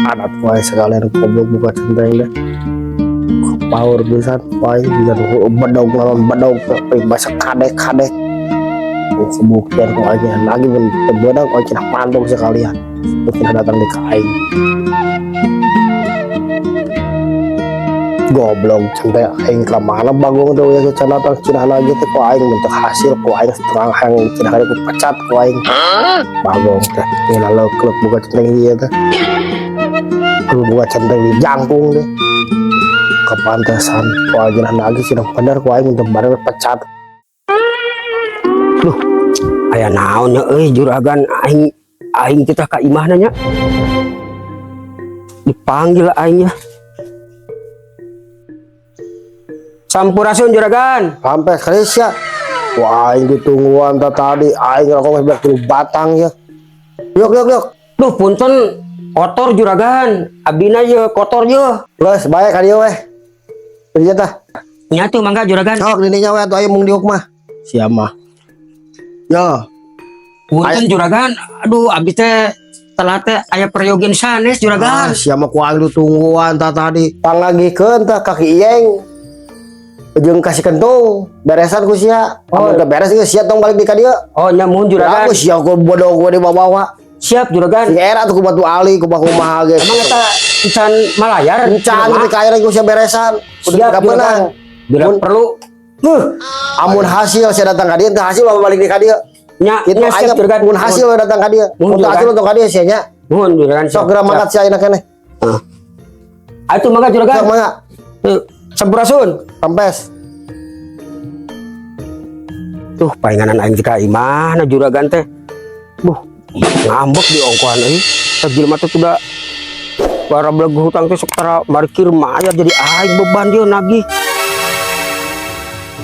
adat kuai sekalian goblok buka centeng deh power bisa kuai biar bedog lawan bedog bahasa kadek kebuktian kuainya lagi berbeda kuai cina pandong sekalian mungkin datang di kain goblok sampai aing ke mana bagong tuh ya kita datang cina lagi tuh ku aing bentuk hasil ku aing terang hang cina kali ku pecat ku aing bagong teh ini lalu klub buka centeng dia teh klub buka centeng di jangkung deh kepantesan ku aing lagi cina bener ku aing untuk bareng pecat Duh aya naonnya juragan aing kita ka imahna nya dipanggil aingnya Sampurasun juragan. Sampai keris ya. Wah, aing ditungguan tadi aing ngomong beak dulu batang ya. Yuk. Duh, punten kotor juragan. Abdina ye kotor ye. Geus bae ka dieu weh. Kerja tah. Nya tuh mangga juragan. Sok dininya weh atuh aya mung diuk mah. Sia mah. Yo. Punten juragan. Aduh, abdi teh telat teh aya peryogen sanes juragan. Sia mah ku aing ditungguan tadi. Pangagikeun tah kaki Iyeng. Jeung kasih kentung beresan ku sia. Oh, udah beres geus sia tong balik di ka dieu. Oh, nya mun juragan. Aku sia ku bodoh gua di bawa-bawa. Siap juragan. Si era tuh ku batu ali ku kumaha ge. Emang eta encan malayar? Encan di kair ku sia beresan. Siap juragan. Bila perlu. Amun hasil saya datang ka dieu teu hasil bawa balik di ka dieu. Nya Itu siap juragan. Mun hasil datang ka dieu. Mun hasil datang ka dieu sia nya. Mun juragan. Sok geura mangkat sia ayeuna keneh. Atuh mangga juragan. Sok mangga. Sampurasun. Sampes. Tuh painganan aing ka imahna juragan teh. Ngambek di ongkoan euy. Tajil mah teh sudah para beleg hutang teh sok tara markir mayar jadi aing beban dia nagih.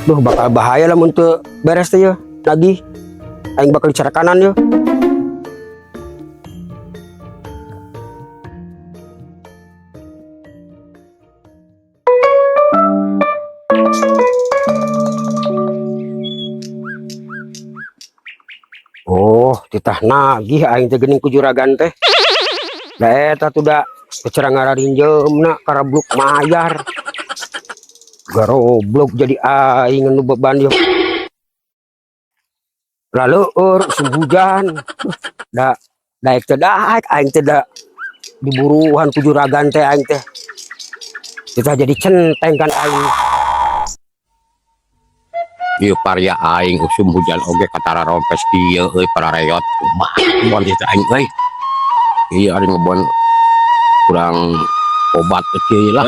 Duh bakal bahaya lamun teu beres teh ya nagih. Aing bakal dicarakanan ya. Oh, titah nagih aing teh geuning ku juragan teh. Da eta tuh da kecerang ngararinjeumna karabluk mayar. Garoblok jadi aing nu beban yo. Lalu musim hujan. Da daek teh daek aing teh da diburuhan ku juragan teh aing teh. Kita jadi centeng kan aing. Ieu parya aing usum hujan oge katara rompes kieu euy para reot kumaha mon teh aing euy ieu ari ngebon kurang obat kieu lah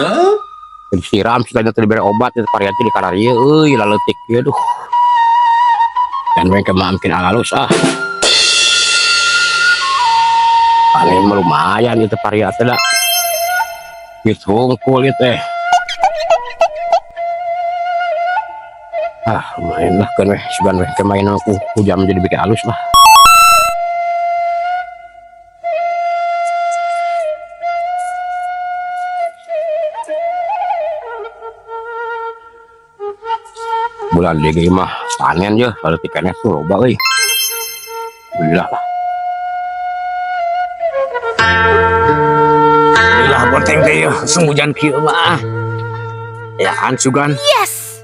disiram sekalian teh dibere obat teh parya teh di kana ieu euy laleutik kieu duh dan we kemah mungkin alalus paling lumayan itu parya teh da ditungkul ieu teh main lah kan weh sugan weh kemain aku hujan jadi bikin halus lah bulan DG mah panen ya kalau tikannya tuh loba euy belilah lah belilah bonteng deh ya sung hujan kieu mah ya an sugan yes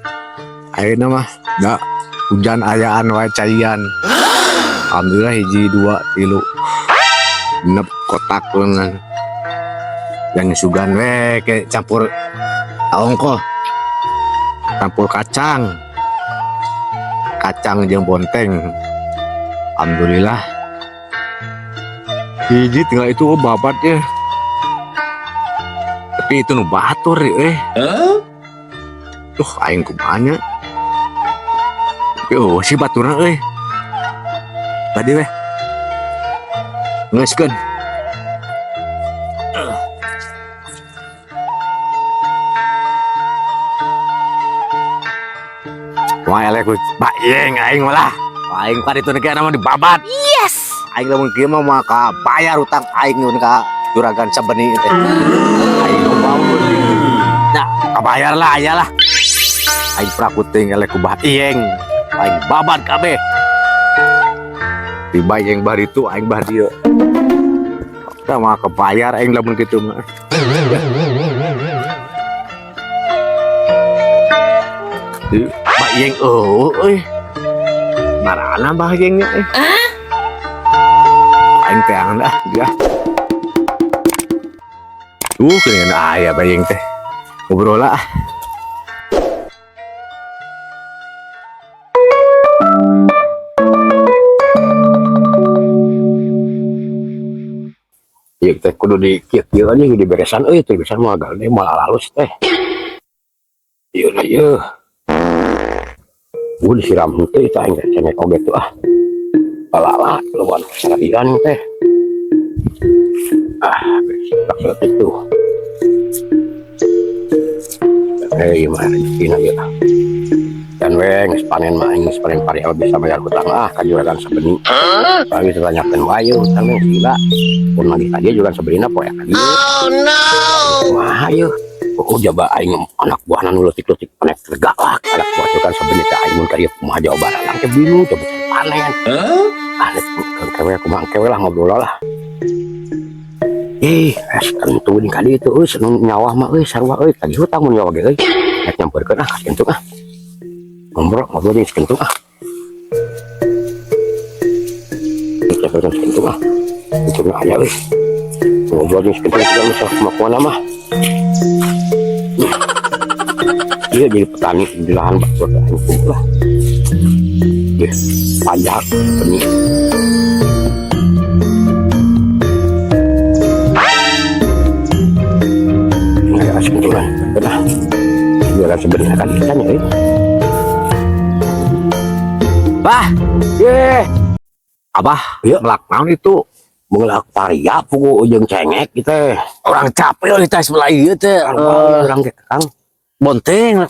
ayeuna mah da hujan ayaan wae caian alhamdulillah hiji 2 3 genep kotak lengan yang sugan we ke campur ongko campur kacang jeung bonteng alhamdulillah hiji tinggal itu babat ya tapi itu nu batur tuh aing kumanya yo si baturan euy tadi weh ngeuskeun wah elek Pak Yeng aing malah aing paritu negara mah dibabat yes aing lamun kieu mah ka bayar utang aing nyun ka juragan sabeni teh aing mau nah kabayar lah ayalah aing prakuting elek ku Pak Yeng aing babat kabeh tiba yang bari itu aing bah dieu mah kebayar aing lamun kitu mah. Mbak Yeng euy. Marana Mbah Yengnya aing teh dah dia. Kena aya Mbah Yeng teh. Ngobrol lah. Iya teh kudu dikieu aja di beresan euy teh beresan mah gal malah halus teh. Ieu lah ieu. Disiram teh tah engke cenah oge tuh ah. Palala lawan saradian teh. Tak itu. Mah rezekina ieu. Dan weng panen mah geus panen pari bisa bayar hutang ka juragan sabeni. Bagi ditanyakeun wae utang yang gila. Pun mah dia juga sebenarnya poe ka dieu. Oh no. Mah ieu. Jaba aing anak buahna nu leutik-leutik panek galak. Anak buah juragan sabeni teh aing mun ka dieu kumaha jawaban lang teh bingung coba panen. Anet kewe kumaha kewe lah ngobrol lah. Tentu di kali itu seneng nyawa mah sarua tadi hutang mun nyawa ge nek nyamperkeun kasih kentung ngobrol jeung kentung kentung itu aja ngobrol jeung kentung juga bisa kemana mah dia jadi petani di lahan bakso aing lah pajak benih. Kebetulan benar jualan sebenarnya kan ikannya Bah Abah ya melak naon itu mengelak paria pugu ujung cengek gitu orang capek oli tes mulai ieu teh orang ge Kang bonteng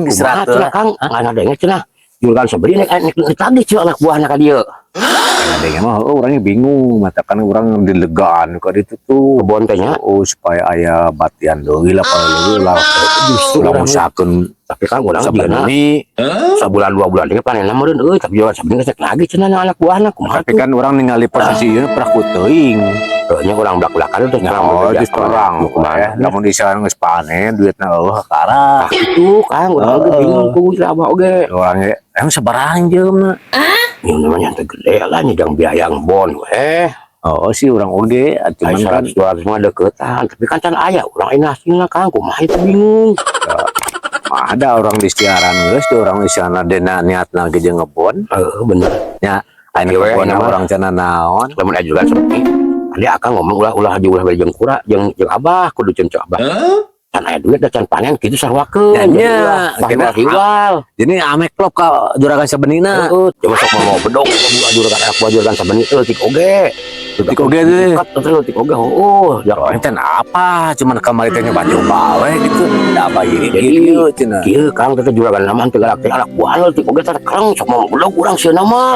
diserat Kang ngana denge cenah jualan sebenarnya nek tadi cenah anak buahna ka dieu adanya mah orangnya bingung mata kan orang dilegaan ka ditu tuh bontenya supaya aya batian deui lah kalau lah justru urang usahakeun tapi kan urang sabeni sabulan 2 bulan ge panen meureun tapi jualan sabeni gesek lagi cenah anak buahna kumaha tapi kan urang ningali posisi ieu pernah ku teuing nya urang blak-blakan teh nyawa geus orang kumaha lamun disana geus panen duitna karah kitu Kang urang ge bingung ku sabah oge urang ge emang sabarang jeumna ini namanya teh gede lah nyedang biayang bon oh sih orang oge cuman kan 200 mah deketan tapi kan can aya urang aya hasilna Kang kumaha itu bingung ada orang di siaran geus orang di sana dena niatna ge jeung ngebon bener nya aya ngebon orang cenah naon lamun aya juga seperti tadi akang ngomong ulah jeung kura jeung abah kudu ceun abah kan aya duit da can panen kitu sarwakeun nya kena riwal jadi ame klop ka juragan sabenina coba sok mau bedog juragan sabeni leutik oge teh leutik oge ya enten apa cuman kamari teh nyoba we gitu da bayi ieu cenah kieu Kang teh juragan naman teh galak teh anak buah leutik oge teh kereng sok mau bedog urang sieuna mah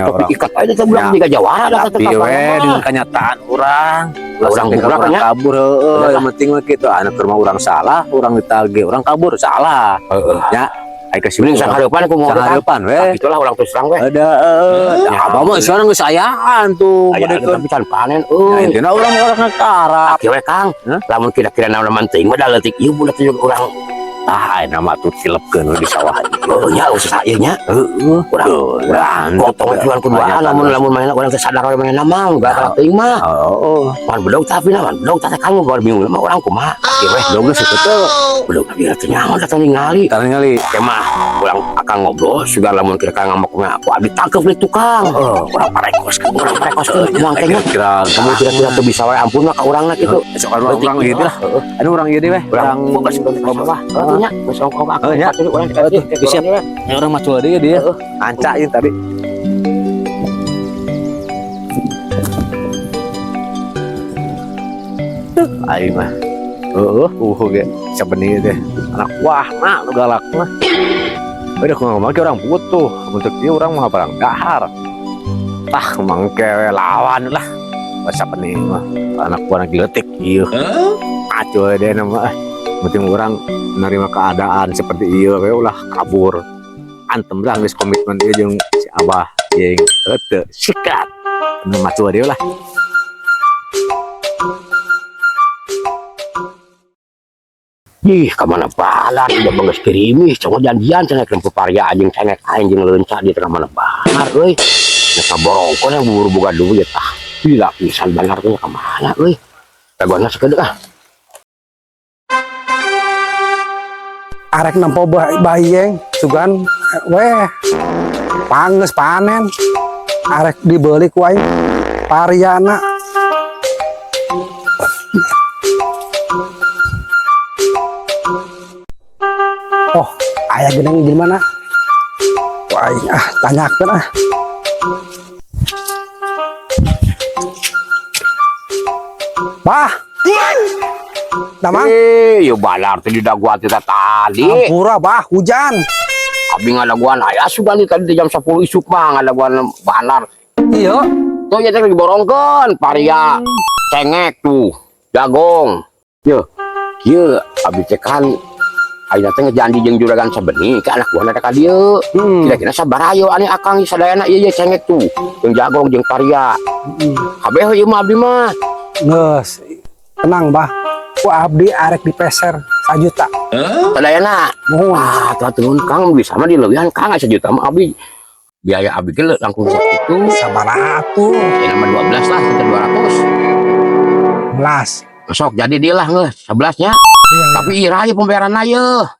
tapi ikat aja teh bulan 3 jawara da teh dengan kenyataan urang kabur yang penting mah kitu anak ke rumah urang salah, orang ditage, orang kabur salah. Ya, ai ka sieun sangareupan ku moal sangareupan we. Itulah urang terus terang we. Ada abah mah sekarang geus sayaan tuh. Tapi can panen intina urang ngakara. Kieu we Kang, lamun kira-kira naon teuing mah da leutik ieu budak teh urang nama tuh tilepkeun di sawah ieu nya usaha ieu nya urang potong jualan kuduaan lamun mainna urang teh sadar we mainna mah enggak teuing mah pan bedog tapi naon bedog teh Kang baru bingung mah urang kumaha ieu we bedog geus kitu bedog dia teh nyaho datang ningali teh mah urang akan ngobrol segala lamun kira Kang ngambek aku abdi tangkep deui tukang urang parekos mangkenya kamu kira-kira teu bisa we ampun mah ka urangna kitu sok urang ieu lah anu urang ieu we urang nya besok aku nya siap ya orang macul dia ancain tadi aing mah ge sabeni teh anak wahna nu galak mah udah ngomong ke orang butuh untuk dia orang mah barang dahar tah mangke lawan lah sabeni mah anak buah giletik ieu acul deh nama penting orang menerima keadaan seperti iya we ulah kabur antem lah geus komitmen ieu jeung si Abah jeung teu sikat nu macu dia lah Ih, kemana balar, udah banges kirimis, cuma janjian cenah ke paria anjing cenah anjing leunca di tengah mana balar euy. Nya borongko yang buru boga duit ah. Gila pisan balar teh ka mana euy. Tagona sakedeuk ah. Arek nampo bayeng sugan weh panges panen arek dibeli ku aing pariana. Oh, ayah geneng di mana? Wah, tanyakan ah. Bah. Damang. Yo balar teh di daguan teh tadi. Ampura bah, hujan. Abi ngadaguan aya sugan tadi jam 10 isuk mah ngadaguan balar. Iya. Tuh ya teh diborongkeun paria cengek tuh, jagong. Yo. Kieu abi teh kan ayeuna teh ngejandi jeung juragan sabeni ke anak buahna ka dieu. Kira-kira sabarayo ane akang sadayana ieu cengek tuh, jeung jagong jeung paria. Kabeh ieu mah abdi mah. Geus. Tenang bah. Ku abdi arek dipeser 1 juta. Sadayana. Wah, turun Kang bisa mah dileuwihan Kang 1 juta mah abdi. Biaya abdi ge langkung itu Sabaraha atuh? Ya nama 12 lah, kita 11. 200. Sok jadi dia lah nges 11-nya. Iya, Tapi ira ya pembayaran aja.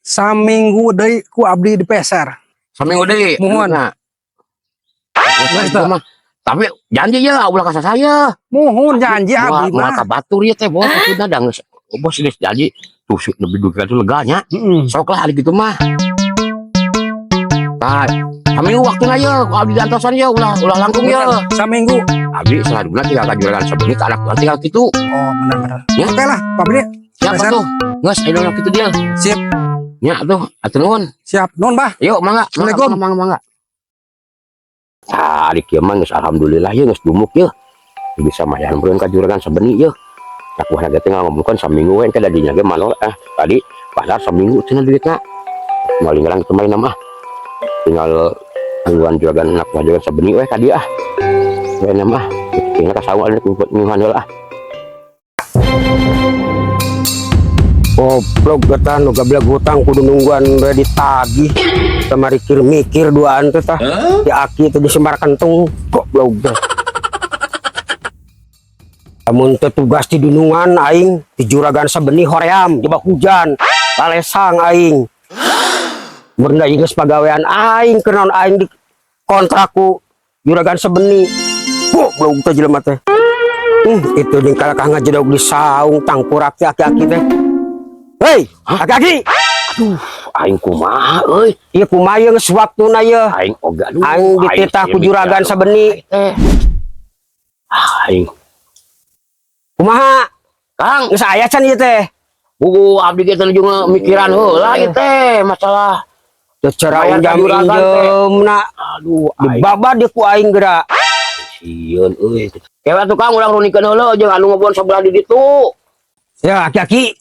Saminggu deui ku abdi dipeser. Saminggu deui. Muhun. Nah. Tapi janji ya ulah kasa saya. Muhun janji abdi Moal mah. ka batur ieu teh bos sudah da geus. Bos geus janji. Tuh lebih duit itu leganya. Sok lah hari gitu mah. Nah, saminggu waktu aja, abdi diantosan ya, ulah langkung ya. Saminggu. Abdi seladuna tinggal kajuran sabeni ke anak buah tinggal gitu. Oh, benar-benar. Ya. Oke lah, Pak Bini. Siapa Peser. tuh? Nges, ayo dong gitu dia. Sip. Ya tuh, atuh nuhun. Siap. Nun, Bah. Yuk, mangga. Assalamualaikum. Mangga. Hari kieu mah geus alhamdulillah ya geus dumuk ya. Bisa mayan beun ka juragan sabeni ya. Tak wah teh ngomongkeun saminggu we kada dinya ge manor tadi padahal saminggu cenah duitna. Maling-maling teu main mah. Tinggal angguan juragan anak juragan sabeni we ka dieu ah. We mah tinggal ka sawu anu nyuhan heula ah. Goblok getan nu gablek hutang kudu nungguan we ditagih. Kamari mikir duaan teh tah. Di aki teh disembar kentung goblok. Amun teh tugas di dunungan aing di juragan sabeni hoream jebak hujan lalesang aing. Mun da geus pagawean aing kenaon aing di kontrakku juragan sabeni. Goblok teh jelema teh. Itu jeung kalakah ngajedog di saung tangkurak teh aki-aki teh. Hei, aki-aki. Aduh, aing kumaha euy? Ieu kumaha geus waktuna ieu. Aing oga aduh. Aing dititah ku juragan sabeni teh. Aing kumaha? Kang, geus aya can ieu teh. Buku abdi ge teh juga mikiran heula ieu teh masalah ceceraan jam-jamna. Aduh, dibabad di ku aing geura. Sieun euy. Kewe tukang ulang runikeun heula jeung anu ngobon sabelah di ditu. Ya, aki-aki.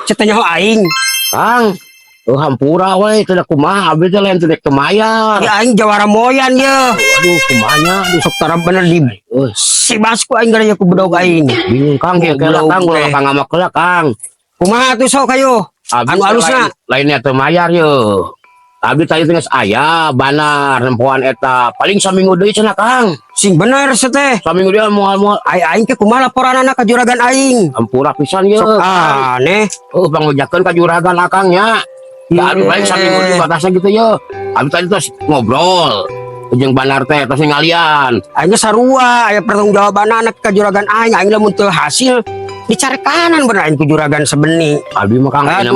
Cetanya aing. Kang, hampura we teh kumaha abdi teh lain teh kemayar. Ya aing jawara moyan ye. Aduh, kumanya aduh sok tara bener di si basku aing gara ku bedog aing. Bingung Kang ge kela Kang ulah pangamak heula Kang. Kumaha tuh sok hayo? Anu alusna lainnya teh mayar ye. Abdi tadi teh aya banar nempoan eta paling saminggu deui cenah Kang. Sing bener teh. Saminggu deui moal-moal aing ke kumaha laporanana ka juragan aing. Hampura pisan ye. Sok aneh. Pangujakeun ka juragan akangnya. Ya aduh baik saminggu deui batasna gitu ye. Abdi tadi terus ngobrol jeung banar teh terus ngalian. Aing sarua aya pertanggungjawabanna ka juragan aing. Aing lamun teu hasil dicari kanan bener aing ku juragan sabeni. Abdi mah Kang aduh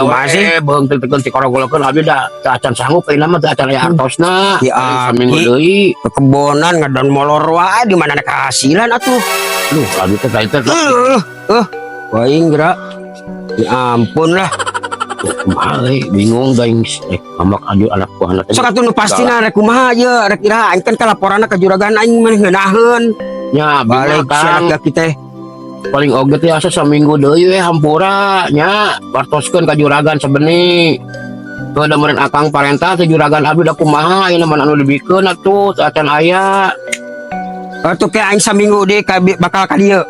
masih beung teu ti korogolokeun abdi da teu acan sanggup ayeuna mah teu acan aya artosna. Saminggu deui kebonan ngadon molor wae di mana ada kehasilan atuh. Duh abdi teh tadi teh aing geura ya ampun lah. Kumaha bingung da aing amak aju anak buahna teh. Sok atuh nu pastina rek kumaha ye rek ira aing kan kalaporanna ka juragan aing mah ngeunaheun. Nya balik Kang kita paling oge teh asa saminggu deui we hampura nya bartoskeun ka juragan sabeni. Teu da meureun akang parentah teh juragan abdi da kumaha ayeuna mah anu dibikeun atuh teu acan aya. Atuh ke aing saminggu deh bakal ka dieu.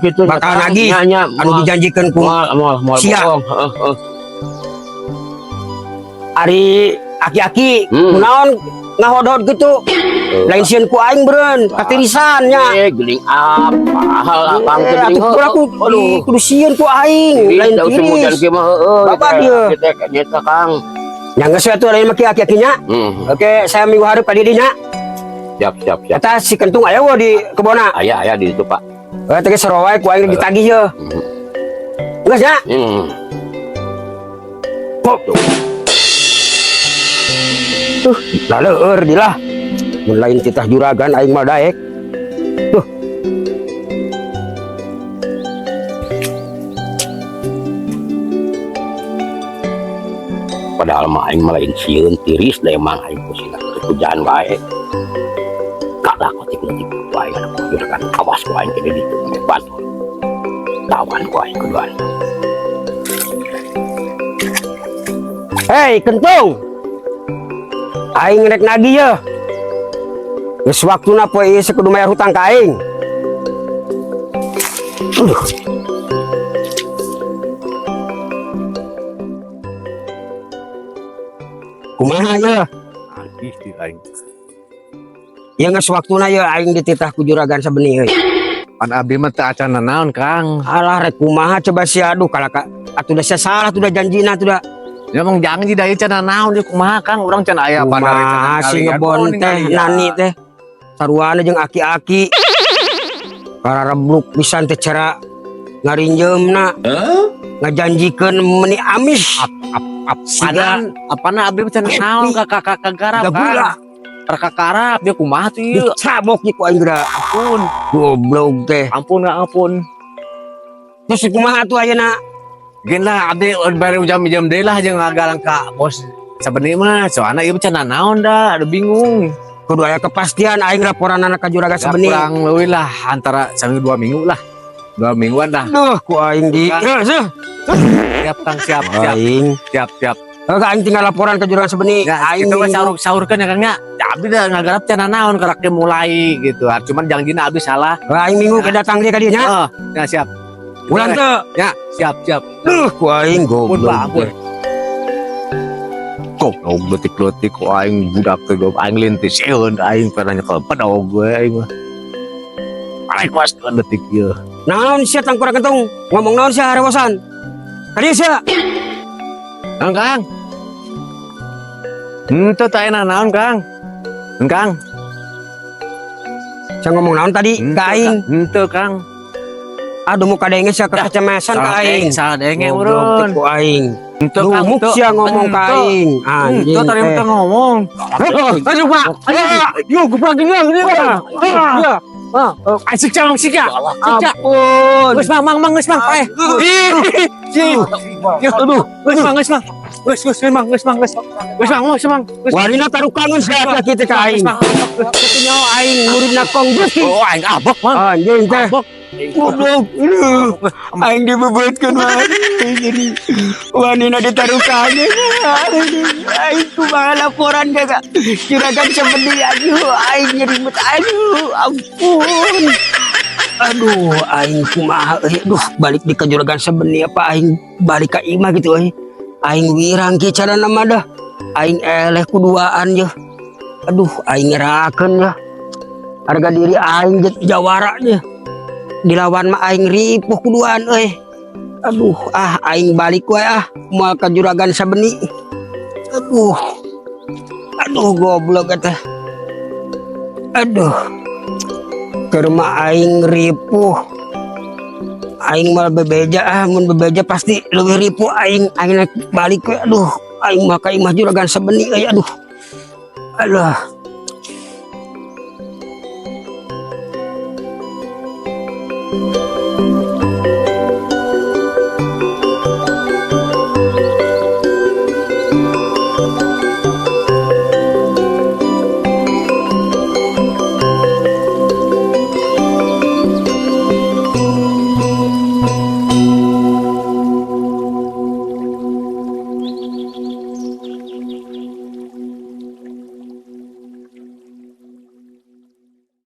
Gitu. Bakal nagih Nya, anu dijanjikeun ku mau Sia. Ari aki-aki kunaon ngahodot gitu. Lain sieun ku aing beureun katirisan nya. Geling apa hal akang teh Atuh kurang kudu sieun ku aing lain tiris. Bapak dia. Kita Kang. Nya geus atuh lain make aki-aki nya. Oke, saya minggu hareup ka dieu nya. Siap. Eta si kentung aya wo di kebona. Aya di situ, Pak. Eta ge sarowae ku aing ditagih ye. Geus nya. Pop. Laleur dilah. Mun lain titah juragan aing mah daek. Tuh. Padahal mah aing mah lain sieun tiris da emang aing kusina kerjaan wae. Kalah kotik-kotik wae anu juragan awas ku aing teh ditu hebat. Lawan ku aing kuduan. Hei, kentung. Aing rek nagih ye. Geus waktuna poe ieu kudu mayar hutang ka aing. Kumaha ye? Ih, di aing. Ya geus waktuna ye aing dititah ku juragan sabeni euy. Pan abdi mah teu acan naon, Kang. Alah rek kumaha coba si aduh kalaka atuh da salah tuh da janjina tuh da. Ya emang janji da ieu can naon ieu kumaha, Kang? Urang can aya Kumaha si ngebon teh nani teh. Saruana jeung aki-aki. Pararebluk pisan teh cara ngarinjeumna. Ngajanjikeun meuni amis. Apana abdi can naon ka garap, Kang? Perkakarap dia kumaha tuh ieu? Cabok ieu ku aing geura. Ampun. Goblok teh. Ampun. Terus kumaha atuh ayeuna? Gen lah abdi baru jam deui lah jeung ngagalang ka bos sabeni mah soalna ieu can naon da, ada bingung. Kudu aya kepastian aing laporanna ka juragan sabeni. Kurang leuwih lah antara 1-2 minggu lah. 2 mingguan dah. Duh, ku aing di. Siap Kang, siap. Aing. Siap. Aing tinggal laporan ke juragan sabeni. Ya, Aing itu mah sahurkeun ya Kang nya. Abdi da ngagarap can naon karek mulai gitu. Cuman janjina abdi salah. Aing minggu ke datang dia ka dieu nya. Ya siap. Ulang teu. Ya, siap. Duh, ku aing goblok. Kok letik-letik ku aing budak teh aing lintis sieun aing pernah nyekel pedog gue aing mah. Aing kuas detik ieu. Naon sia tang kurang kentung? Ngomong naon sia harewosan? Ka dieu sia. Kang. Henteu teh aya naon, Kang. Kang. Saya ngomong naon tadi ka aing? Henteu, Kang. Aduh muka denge sia kecemesan ka aing. Salah denge Goblok urun. ku aing. Henteu, Kang. Lumuk sia ngomong ka aing. Anjing. Tadi kita ngomong. Aduh, Pak. Yo, goblok gini. Asik ya. Ampun. Geus mang, geus mang. Geus mang. Warina tarukangan sia kitu ka aing. Kitu nyawa aing muridna Kong Gusti. Oh, aing abok, Mang. Anjing teh. Goblok. Aing dibebeutkeun mah. Jadi wanina ditarukannya. Aing kumaha laporan ka juragan sabeni aduh aing nyerimet aduh ampun. Aduh aing kumaha euy balik di ka juragan sabeni apa aing balik ka imah gitu euy. Aing wirang ke carana mah dah. Aing eleh kuduaan je. Aduh aing ngerakeun ya. Harga diri aing jawara je. Dilawan mah aing ripuh kuduaan euy. Aduh aing balik wae moal ka juragan sabeni. Aduh goblok eta. Aduh. Keur mah aing ripuh. Aing mal bebeja mun bebeja pasti leuwih ripuh aing balik we. Aduh aing mah ka imah juragan sabeni euy aduh. Alah.